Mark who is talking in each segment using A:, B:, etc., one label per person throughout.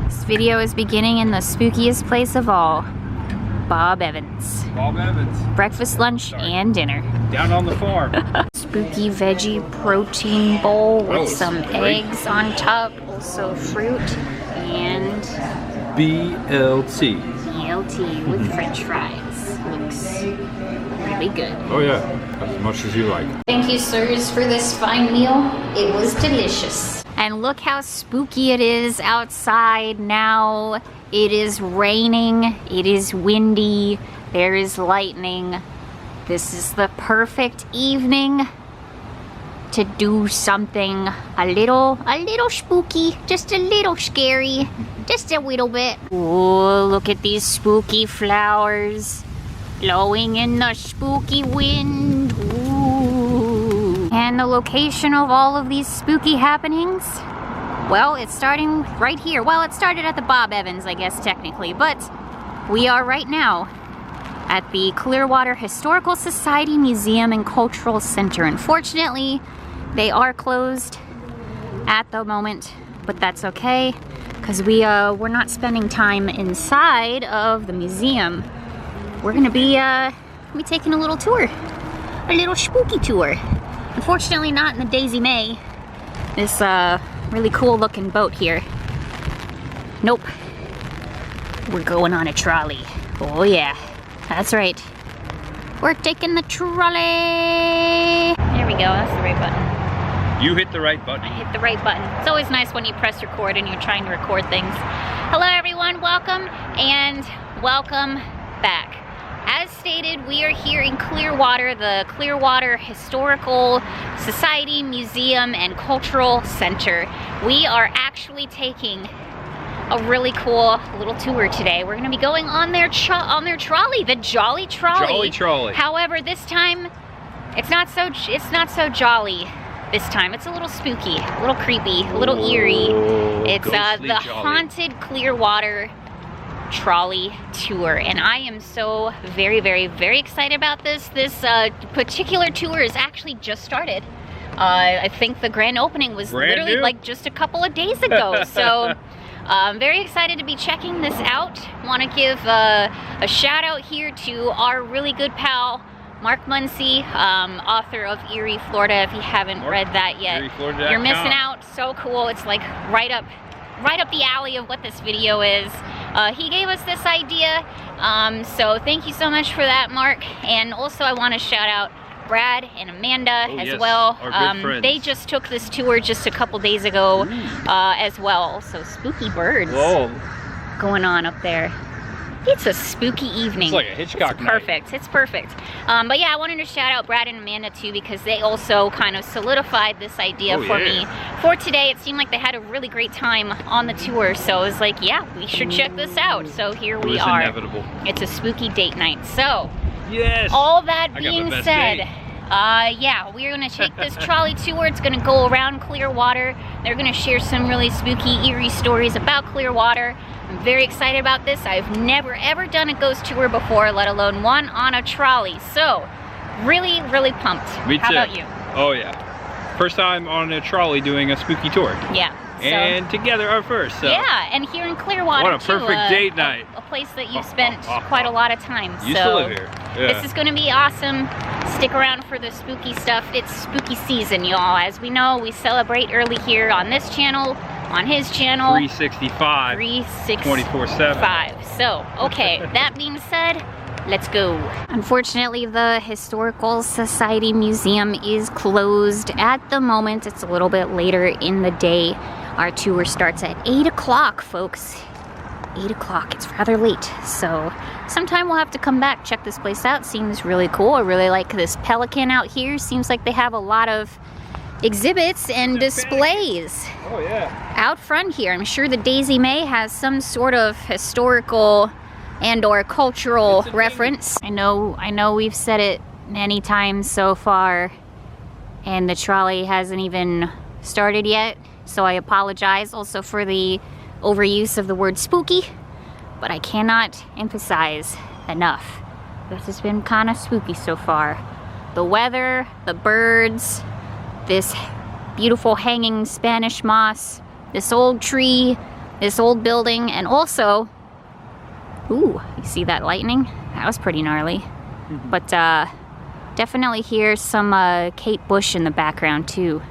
A: This video is beginning in the spookiest place of all, Bob Evans.
B: Bob Evans.
A: Breakfast, lunch, and dinner.
B: Down on the farm.
A: Spooky veggie protein bowl with some eggs on top, also fruit, and
B: BLT.
A: BLT with french fries. Looks really good.
B: Oh yeah, as much as you like.
A: Thank you, sirs, for this fine meal. It was delicious. And look how spooky it is outside now. It is raining, it is windy, there is lightning. This is the perfect evening to do something a little spooky, just a little scary, just a little bit. Oh, look at these spooky flowers blowing in the spooky wind. Ooh. And the location of all of these spooky happenings? Well, it's starting right here. Well, it started at the Bob Evans, I guess, technically, but we are right now at the Clearwater Historical Society Museum and Cultural Center. Unfortunately, they are closed at the moment, but that's okay, because we're not spending time inside of the museum. We're gonna be taking a little tour, a little spooky tour. Unfortunately, not in the Daisy May. This really cool looking boat here. Nope. We're going on a trolley. Oh yeah, that's right. We're taking the trolley. There we go, that's the right button.
B: You hit the right button.
A: I hit the right button. It's always nice when you press record and you're trying to record things. Hello everyone, welcome and welcome back. As stated, we are here in Clearwater, the Clearwater Historical Society Museum and Cultural Center. We are actually taking a really cool little tour today. We're going to be going on their trolley, the Jolley Trolley.
B: Jolley Trolley.
A: However, this time it's not so jolly. This time it's a little spooky, a little creepy, a little eerie. It's the
B: Jolly.
A: haunted Clearwater trolley tour, and I am so very excited about this. This particular tour is actually just started. I think the grand opening was literally like just a couple of days ago. So I'm very excited to be checking this out. Want to give a shout out here to our really good pal Mark Muncy, author of Eerie, Florida. If you haven't read that yet, you're missing out. So cool. It's like right up the alley of what this video is. He gave us this idea, so thank you so much for that, Mark. And also I want to shout out Brad and Amanda as well.
B: Our good friends.
A: They just took this tour just a couple days ago as well. So spooky birds going on up there. It's a spooky evening.
B: It's like a Hitchcock night.
A: Perfect. It's perfect. But yeah, I wanted to shout out Brad and Amanda too, because they also kind of solidified this idea for me for today. It seemed like they had a really great time on the tour, so I was like, yeah, we should check this out. So here we are.
B: Inevitable.
A: It's a spooky date night. So
B: yes.
A: All that being said, yeah, we're gonna take this trolley tour. It's gonna go around Clearwater. They're gonna share some really spooky, eerie stories about Clearwater. I'm very excited about this. I've never ever done a ghost tour before, let alone one on a trolley. So, really pumped.
B: Me too.
A: How about you?
B: Oh yeah. First time on a trolley doing a spooky tour.
A: Yeah. So,
B: and together our first. So.
A: Yeah, and here in Clearwater
B: what a perfect date night.
A: A place that you've spent quite a lot of time.
B: Used to live here. Yeah.
A: This is going to be awesome. Stick around for the spooky stuff. It's spooky season, y'all. As we know, we celebrate early here on this channel, on his channel.
B: 365. 24/7.
A: So, okay, that being said, let's go. Unfortunately, the Historical Society Museum is closed at the moment. It's a little bit later in the day. Our tour starts at 8 o'clock, folks. 8 o'clock, it's rather late. So sometime we'll have to come back, check this place out. Seems really cool. I really like this pelican out here. Seems like they have a lot of exhibits and displays out front here. I'm sure the Daisy May has some sort of historical and or cultural reference. I know we've said it many times so far, and the trolley hasn't even started yet, so I apologize also for the overuse of the word spooky, but I cannot emphasize enough. This has been kind of spooky so far. The weather, the birds, this beautiful hanging Spanish moss, this old tree, this old building, and also, ooh, you see that lightning? That was pretty gnarly. But definitely hear some Kate Bush in the background too.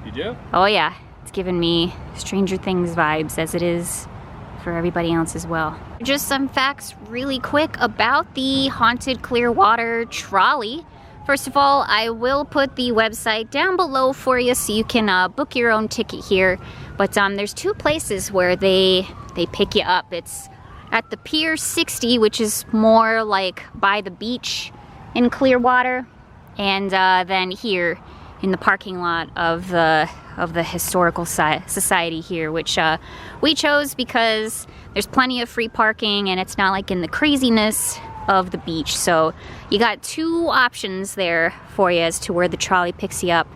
B: You do?
A: Oh yeah, it's giving me Stranger Things vibes, as it is for everybody else as well. Just some facts really quick about the haunted Clearwater trolley. First of all, I will put the website down below for you so you can book your own ticket here. But there's two places where they pick you up. It's at the Pier 60, which is more like by the beach in Clearwater, and then here in the parking lot of the Historical Society here, which we chose because there's plenty of free parking and it's not like in the craziness of the beach. So you got two options there for you as to where the trolley picks you up,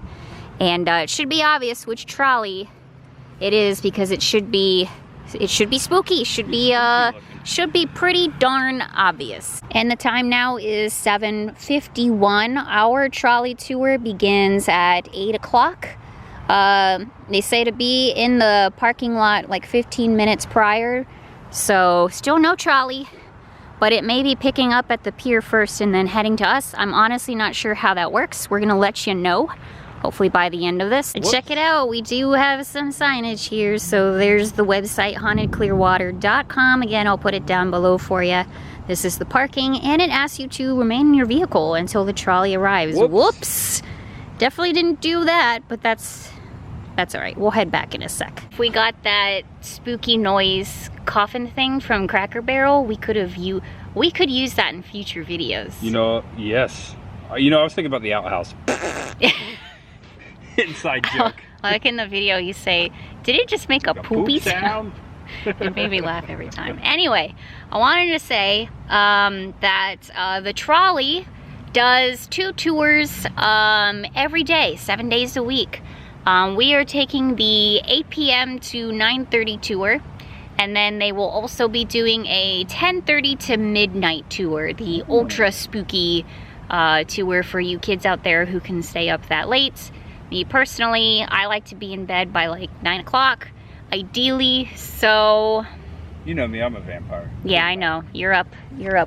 A: and it should be obvious which trolley it is because it should be spooky. Should be pretty darn obvious. And the time now is 7:51. Our trolley tour begins at 8 o'clock. They say to be in the parking lot like 15 minutes prior. So still no trolley, but it may be picking up at the pier first and then heading to us. I'm honestly not sure how that works. We're gonna let you know, hopefully by the end of this. And check it out, we do have some signage here. So there's the website, hauntedclearwater.com. Again, I'll put it down below for you. This is the parking, and it asks you to remain in your vehicle until the trolley arrives. Whoops. Definitely didn't do that, but that's all right. We'll head back in a sec. If we got that spooky noise coffin thing from Cracker Barrel, we could use that in future videos.
B: You know, yes. You know, I was thinking about the outhouse. Inside joke.
A: Like in the video, you say, "Did it just make a poopy sound?" It made me laugh every time. Anyway, I wanted to say that the trolley does 2 tours every day, 7 days a week. We are taking the 8 p.m. to 9:30 tour, and then they will also be doing a 10:30 to midnight tour, the ultra spooky tour for you kids out there who can stay up that late. Me personally, I like to be in bed by like 9 o'clock, ideally, so...
B: You know me, I'm a vampire.
A: Yeah, I know. You're up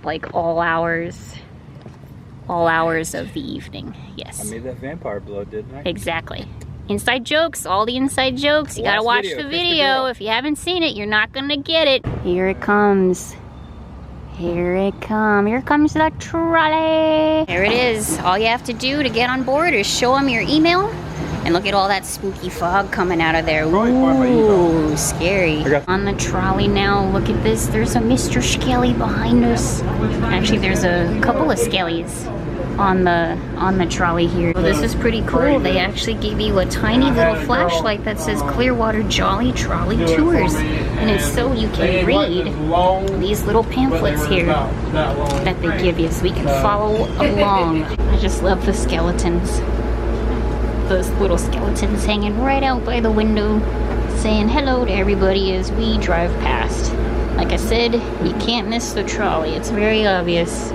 A: like all hours of the evening, yes.
B: I made that vampire blood, didn't I?
A: Exactly. Inside jokes, all the inside jokes. You gotta watch the video. If you haven't seen it, you're not gonna get it. Here it comes. Here it comes. Here comes the trolley. There it is. All you have to do to get on board is show them your email. And look at all that spooky fog coming out of there. Ooh, scary. On the trolley now, look at this. There's a Mr. Skelly behind us. Actually, there's a couple of Skellies on the trolley here. Well, this is pretty cool. They actually give you a tiny little flashlight that says Clearwater Jolley Trolley Tours, and it's so you can read these little pamphlets here that they give you so we can follow along. I just love the skeletons. Those little skeletons hanging right out by the window saying hello to everybody as we drive past. Like I said, you can't miss the trolley. It's very obvious.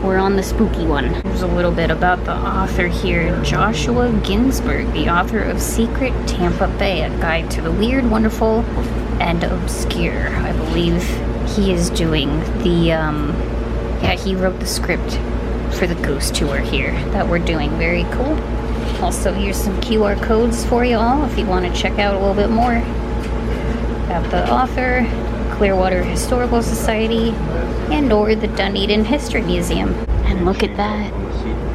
A: We're on the spooky one. There's a little bit about the author here. Joshua Ginsberg, the author of Secret Tampa Bay, a guide to the weird, wonderful, and obscure. I believe he is doing the, yeah, he wrote the script for the ghost tour here that we're doing. Very cool. Also, here's some QR codes for you all if you want to check out a little bit more about the author, Clearwater Historical Society, and or the Dunedin History Museum. And look at that.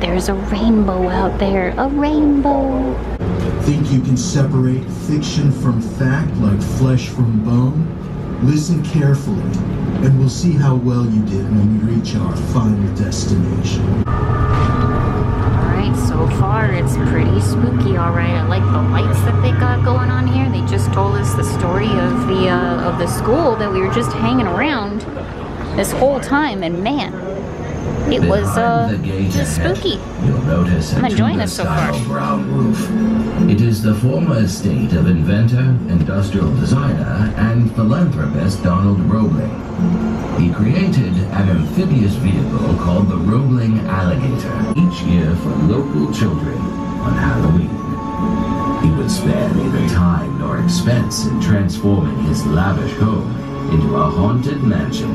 A: There's a rainbow out there. A rainbow.
C: Think you can separate fiction from fact like flesh from bone? Listen carefully, and we'll see how well you did when we reach our final destination.
A: So far, it's pretty spooky, alright. I like the lights that they got going on here. They just told us the story of the school that we were just hanging around this whole time, and man, it was just spooky.
D: You'll notice
A: I'm enjoying this so far.
D: Brown roof. It is the former estate of inventor, industrial designer, and philanthropist Donald Roebling. He created an amphibious vehicle called the Roebling Alligator each year for local children on Halloween. He was would spare neither time nor expense in transforming his lavish home into a haunted mansion,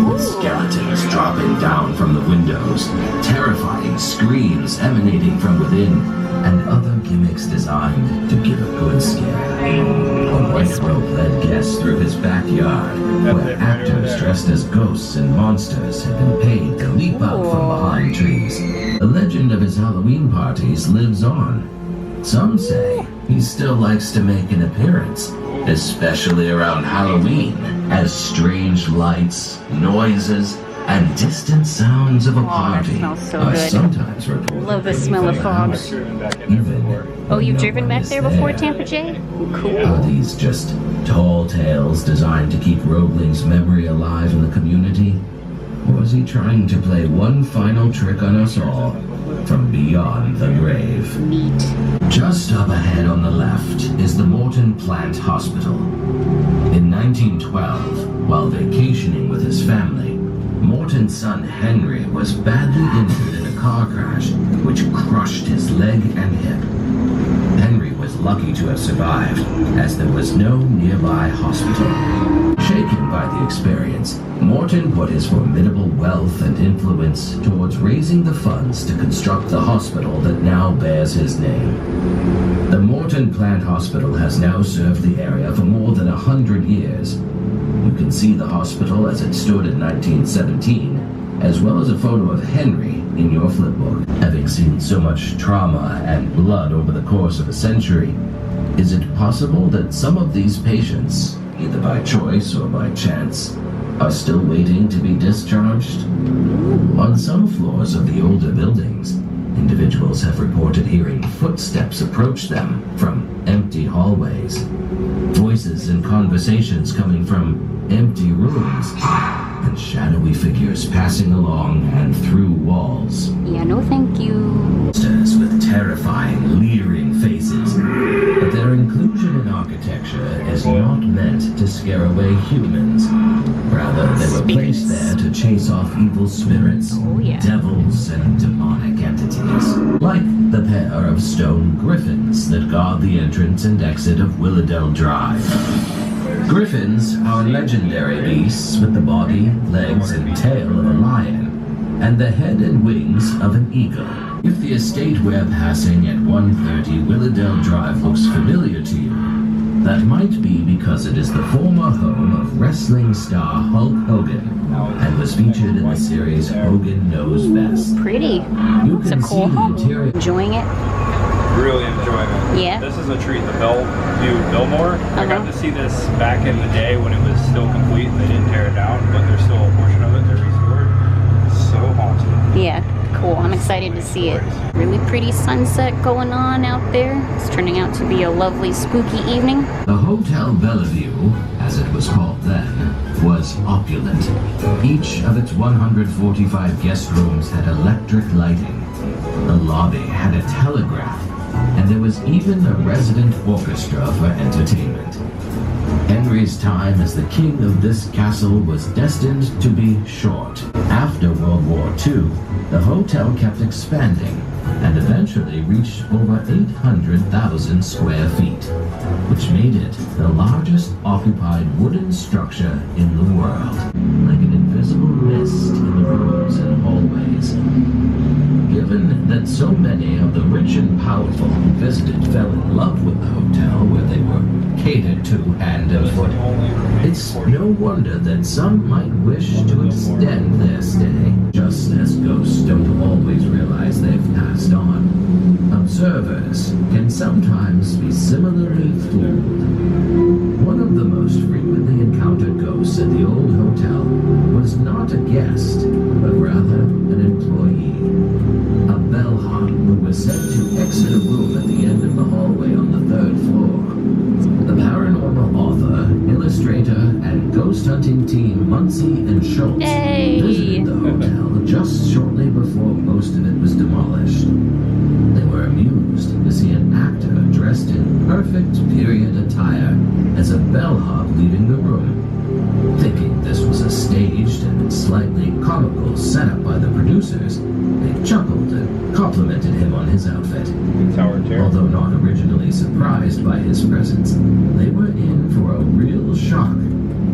D: with skeletons dropping down from the windows, terrifying screams emanating from within, and other gimmicks designed to give a good scare. A white rope led guests through his backyard, where actors dressed as ghosts and monsters had been paid to leap out from behind trees. The legend of his Halloween parties lives on. Some say he still likes to make an appearance, especially around Halloween, as strange lights, noises, and distant sounds of a party are sometimes reported.
A: Love the smell of fog. Oh, you've driven back there before, Tampa J? Cool.
D: Are these just tall tales designed to keep Roebling's memory alive in the community? Or is he trying to play one final trick on us all from beyond the grave?
A: Neat.
D: Just up ahead on the left is the Morton Plant Hospital. In 1912, while vacationing with his family, Morton's son Henry was badly injured in a car crash which crushed his leg and hip. Henry was lucky to have survived, as there was no nearby hospital. Shaken by the experience, Morton put his formidable wealth and influence towards raising the funds to construct the hospital that now bears his name. The Morton Plant Hospital has now served the area for more than 100 years. You can see the hospital as it stood in 1917, as well as a photo of Henry in your flipbook. Having seen so much trauma and blood over the course of a century, is it possible that some of these patients, either by choice or by chance, are still waiting to be discharged? On some floors of the older buildings, individuals have reported hearing footsteps approach them from empty hallways, voices and conversations coming from empty rooms, and shadowy figures passing along and through walls.
A: Yeah, no thank you.
D: Monsters with terrifying, leering faces, but their inclusion in architecture is not meant to scare away humans. Rather, they were placed there to chase off evil spirits, devils, and demonic entities, like the pair of stone griffins that guard the entrance and exit of Willowdale Drive. Griffins are legendary beasts with the body, legs, and tail of a lion, and the head and wings of an eagle. If the estate we're passing at 130 Willowdale Drive looks familiar to you, that might be because it is the former home of wrestling star Hulk Hogan, and was featured in the series Hogan Knows Best.
A: Pretty.
D: You can see the interior.
A: Enjoying it?
B: Really enjoying it.
A: Yeah.
B: This is a treat, the Belleview Billmore. I got to see this back in the day when it was still complete and they didn't tear it down, but there's still a portion of it they restored. It's so haunted.
A: Yeah, cool. I'm excited to see it. Really pretty sunset going on out there. It's turning out to be a lovely spooky evening.
D: The Hotel Belleview, as it was called then, was opulent. Each of its 145 guest rooms had electric lighting. The lobby had a telegraph, and there was even a resident orchestra for entertainment. Henry's time as the king of this castle was destined to be short. After World War II, the hotel kept expanding and eventually reached over 800,000 square feet, which made it the largest occupied wooden structure in the world, like an invisible mist in the rooms and hallways. Given that so many of the rich and powerful who visited fell in love with the hotel where they were catered to hand and foot, it's no wonder that some might wish to extend their stay, just as ghosts don't always realize they've passed on. Observers can sometimes be similarly fooled. One of the most frequently encountered ghosts at the old hotel was not a guest, but rather an employee. A bellhop who was said to exit a room at the end of the hallway on the 3rd floor. The paranormal author, illustrator, and ghost hunting team Muncie and Schultz visited the hotel just shortly before most of it was demolished. They were amused to see an actor dressed in perfect period attire as a bellhop leaving the room. Thinking this was a staged and slightly comical setup by the producers, they chuckled and complimented him him on his outfit.
B: Tower chair.
D: Although not originally surprised by his presence, they were in for a real shock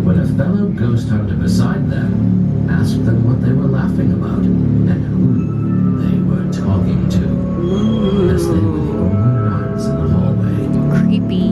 D: when a fellow ghost hunter beside them asked them what they were laughing about and who they were talking to, as they were the only ones in the hallway.
A: Creepy.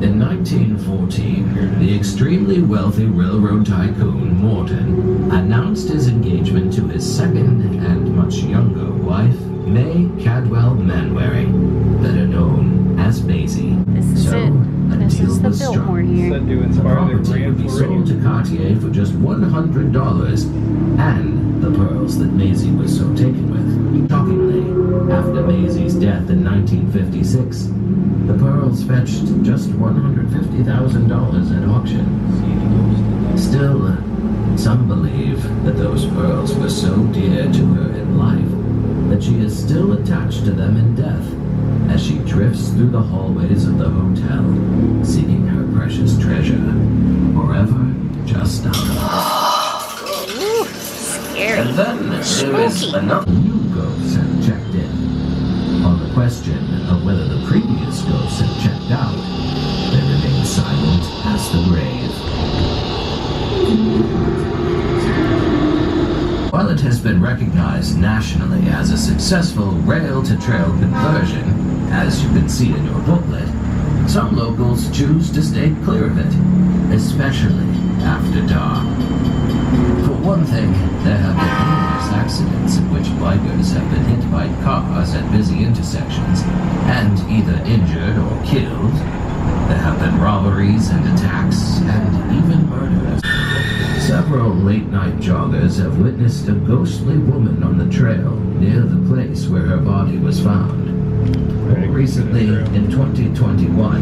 D: In 1914, the extremely wealthy railroad tycoon Morton announced his engagement to his second and much younger wife, May Cadwell Manwaring, better known as Maisie.
A: This is
D: So,
A: it.
D: a
A: This
D: deal
A: is the
D: was struck.
A: Biltmore here.
B: Said to
D: The
B: inspire the
D: property would be sold to Cartier for just $100, and the pearls that Maisie was so taken with. Shockingly, after Maisie's death in 1956, the pearls fetched just $150,000 at auction. Still, some believe that those pearls were so dear to her in life that she is still attached to them in death, as she drifts through the hallways of the hotel, seeking her precious treasure, forever just out of
A: Ooh, scary.
D: And then there is
A: Spooky.
D: another new ghost had checked in. On the question of whether the previous ghosts had checked out, they remained silent as the grave. While it has been recognized nationally as a successful rail-to-trail conversion, as you can see in your booklet, some locals choose to stay clear of it, especially after dark. For one thing, there have been numerous accidents in which bikers have been hit by cars at busy intersections and either injured or killed. There have been robberies and attacks and even murders. Several late-night joggers have witnessed a ghostly woman on the trail near the place where her body was found. More recently, in 2021,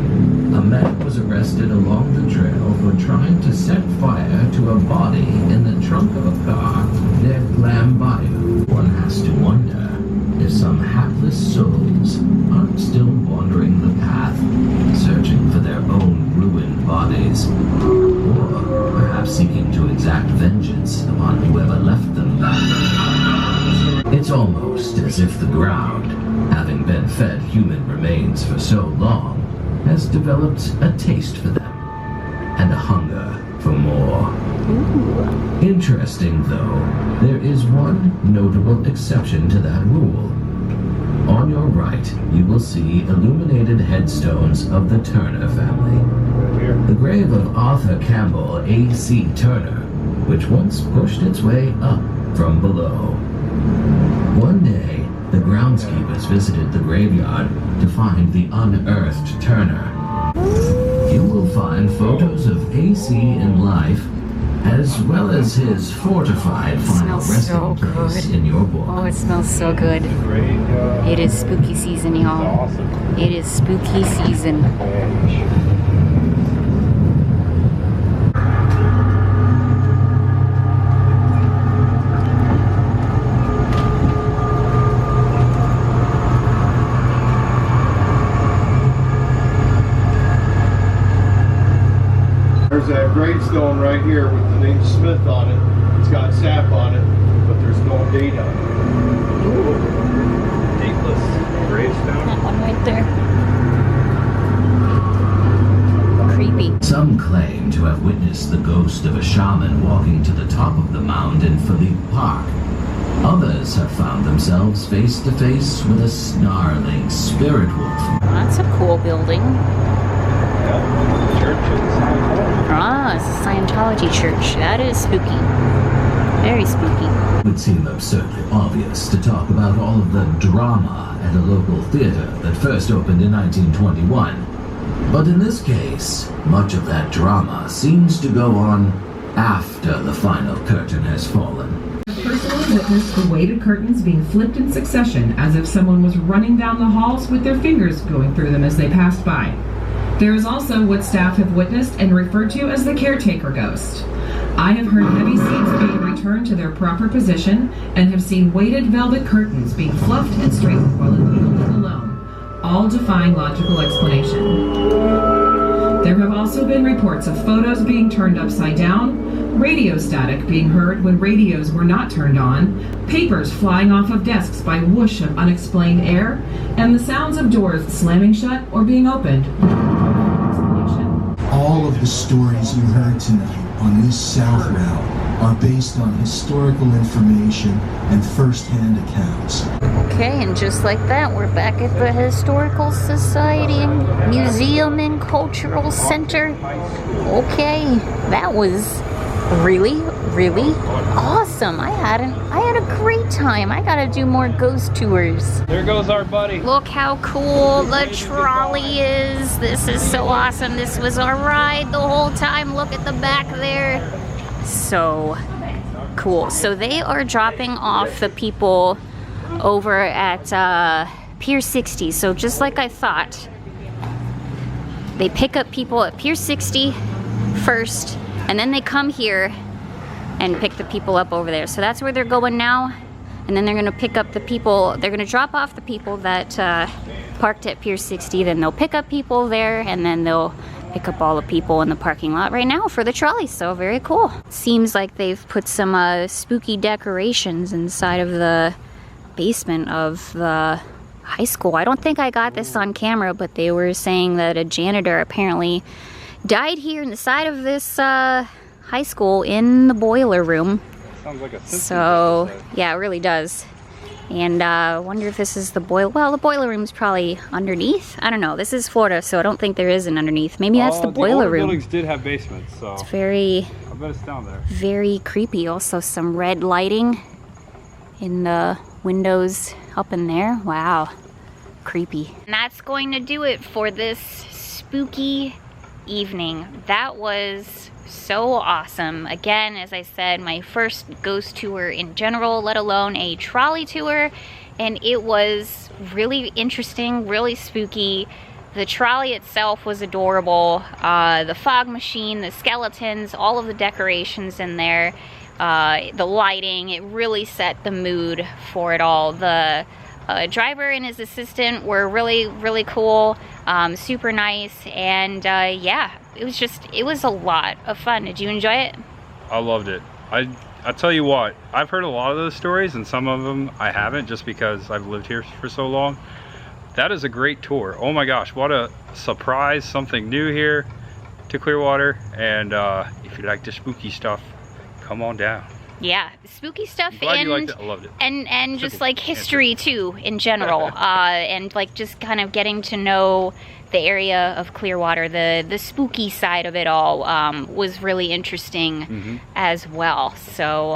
D: a man was arrested along the trail for trying to set fire to a body in the trunk of a car near Glam Bayou. One has to wonder if some hapless souls aren't still wandering the path, searching for their own ruined bodies, or perhaps seeking to exact vengeance upon whoever left them that way. It's almost as if the ground, having been fed human remains for so long, has developed a taste for them, and a hunger for more. Interesting, though, there is one notable exception to that rule. On your right, you will see illuminated headstones of the Turner family. The grave of Arthur Campbell A.C. Turner, which once pushed its way up from below. One day, the groundskeepers visited the graveyard to find the unearthed Turner. You will find photos of A.C. in life, as well as his fortified final resting place in your book.
A: Oh, it smells so good. It is spooky season, y'all.
B: Awesome.
A: It is spooky season.
E: There's that gravestone right here with the name Smith on it. It's got sap on it, but there's no date on it.
B: Dateless gravestone.
A: That one right there. Creepy.
D: Some claim to have witnessed the ghost of a shaman walking to the top of the mound in Philippe Park. Others have found themselves face to face with a snarling spirit wolf.
A: That's a cool building.
B: Yeah, church is
A: Ah, it's a Scientology church. That is spooky. Very spooky.
D: It would seem absurdly obvious to talk about all of the drama at a local theater that first opened in 1921. But in this case, much of that drama seems to go on after the final curtain has fallen.
F: Personally witnessed the weighted curtains being flipped in succession as if someone was running down the halls with their fingers going through them as they passed by. There is also what staff have witnessed and referred to as the caretaker ghost. I have heard heavy seats being returned to their proper position and have seen weighted velvet curtains being fluffed and straightened while in the building alone, all defying logical explanation. There have also been reports of photos being turned upside down, radio static being heard when radios were not turned on, papers flying off of desks by whoosh of unexplained air, and the sounds of doors slamming shut or being opened.
C: All of the stories you heard tonight on this South route are based on historical information and first-hand accounts.
A: Okay, and just like that, we're back at the Historical Society and Museum and Cultural Center. Okay, that was really, really awesome. I had a great time. I gotta do more ghost tours.
B: There goes our buddy.
A: Look how cool the trolley is. This is so awesome. This was our ride the whole time. Look at the back there. So cool. So they are dropping off the people over at Pier 60. So just like I thought, they pick up people at Pier 60 first, and then they come here and pick the people up over there. So that's where they're going now. And then they're gonna pick up the people, they're gonna drop off the people that parked at Pier 60, then they'll pick up people there, and then they'll pick up all the people in the parking lot right now for the trolley. So very cool. Seems like they've put some spooky decorations inside of the basement of the high school. I don't think I got this on camera, but they were saying that a janitor apparently died here inside of this high school in the boiler room.
B: Sounds like a
A: so yeah, it really does. And I wonder if this is the the boiler room's probably underneath. I don't know. This is Florida, so I don't think there is an underneath. Maybe that's the boiler room.
B: Buildings did have basements, so
A: it's very,
B: I bet it's down there.
A: Very creepy. Also some red lighting in the windows up in there. Wow, creepy. And that's going to do it for this spooky evening. That was so awesome. Again, as I said, my first ghost tour in general, let alone a trolley tour, and it was really interesting, really spooky. The trolley itself was adorable. The fog machine, the skeletons, all of the decorations in there, the lighting, it really set the mood for it all. The driver and his assistant were really, really cool, super nice, and yeah, it was a lot of fun. Did you enjoy it?
B: I loved it. I tell you what, I've heard a lot of those stories, and some of them I haven't, just because I've lived here for so long. That is a great tour. Oh my gosh, what a surprise, something new here to Clearwater. And if you like the spooky stuff, come on down.
A: Yeah, spooky stuff,
B: Glad
A: and
B: you liked it. I loved it.
A: And just like history too in general, and like just kind of getting to know the area of Clearwater, the spooky side of it all was really interesting as well. So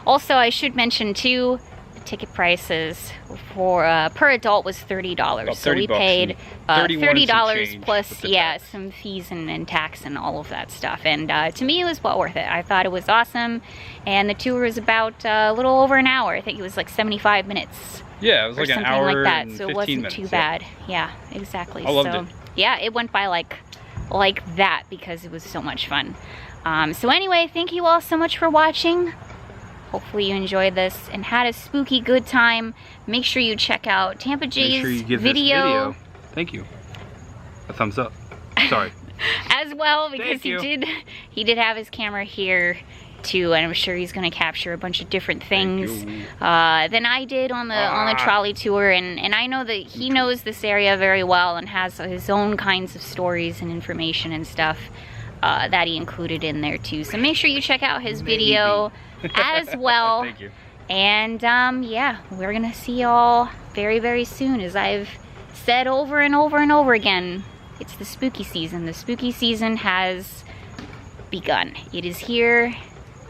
A: also I should mention too, the ticket prices for per adult was $30. So we paid $30 plus some fees and tax and all of that stuff. And to me it was well worth it. I thought it was awesome, and the tour was about a little over an hour. I think it was like 75 minutes.
B: Yeah, it was like an hour like that,
A: so it wasn't too bad. Yeah, exactly.
B: I loved it.
A: Yeah, it went by like that because it was so much fun. So anyway, thank you all so much for watching. Hopefully you enjoyed this and had a spooky good time. Make sure you check out Tampa J's
B: Make sure you give
A: video.
B: This video. Thank you. A thumbs up. Sorry.
A: As well, because he did have his camera here too, and I'm sure he's going to capture a bunch of different things than I did on the trolley tour, and I know that he knows this area very well and has his own kinds of stories and information and stuff that he included in there too. So make sure you check out his video as well.
B: Thank you.
A: And yeah, we're gonna see y'all very, very soon. As I've said over and over and over again, it's the spooky season. The spooky season has begun. It is here,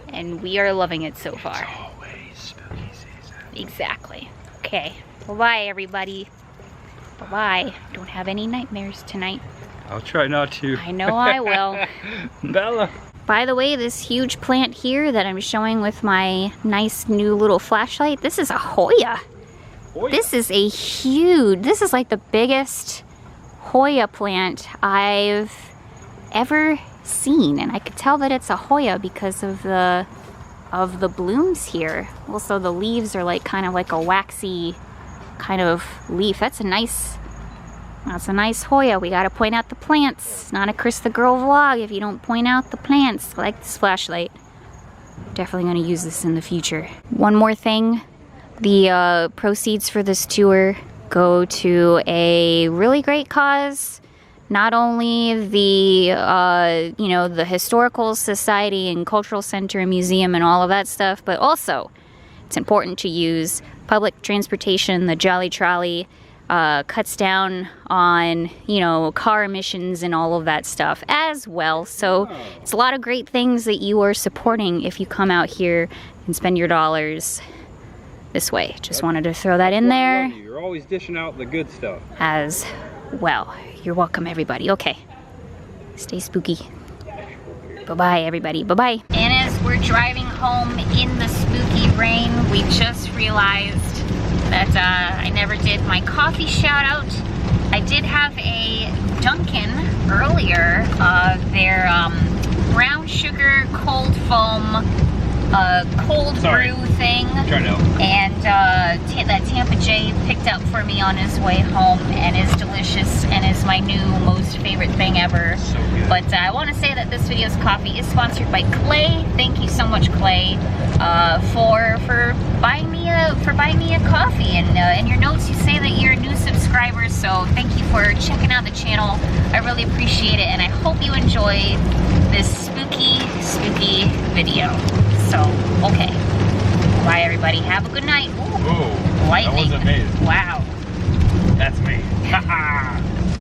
A: and we are loving it so far.
B: It's always spooky season.
A: Exactly. Okay. Bye-bye, everybody. Bye-bye. Don't have any nightmares tonight.
B: I'll try not to.
A: I know I will.
B: Bella.
A: By the way, this huge plant here that I'm showing with my nice new little flashlight, this is a Hoya. This is this is like the biggest Hoya plant I've ever seen, and I could tell that it's a Hoya because of the blooms here. Also, the leaves are like kind of like a waxy kind of leaf. That's a nice That's a nice Hoya. We gotta point out the plants. It's not a Chris the Girl vlog if you don't point out the plants. I like this flashlight. Definitely gonna use this in the future. One more thing. The proceeds for this tour go to a really great cause. Not only the, you know, the Historical Society and Cultural Center and Museum and all of that stuff, but also it's important to use public transportation. The Jolley Trolley cuts down on, you know, car emissions and all of that stuff as well. So it's a lot of great things that you are supporting if you come out here and spend your dollars this way. Just wanted to throw that in there.
B: You're always dishing out the good stuff.
A: As well. You're welcome, everybody. Okay. Stay spooky. Bye-bye, everybody. Bye-bye. And as we're driving home in the spooky rain, we just realized that I never did my coffee shout out. I did have a Dunkin' earlier, their brown sugar cold foam cold brew thing, and that Tampa J picked up for me on his way home and is delicious and is my new most favorite thing ever. So good. But I want to say that this video's coffee is sponsored by Clay. Thank you so much, Clay, for buying me a coffee. And in your notes you say that you're a new subscriber, so thank you for checking out the channel. I really appreciate it, and I hope you enjoyed this spooky video. So, okay. Bye, everybody. Have a good night. Ooh,
B: whoa,
A: lightning.
B: That was amazing.
A: Wow.
B: That's me. Haha.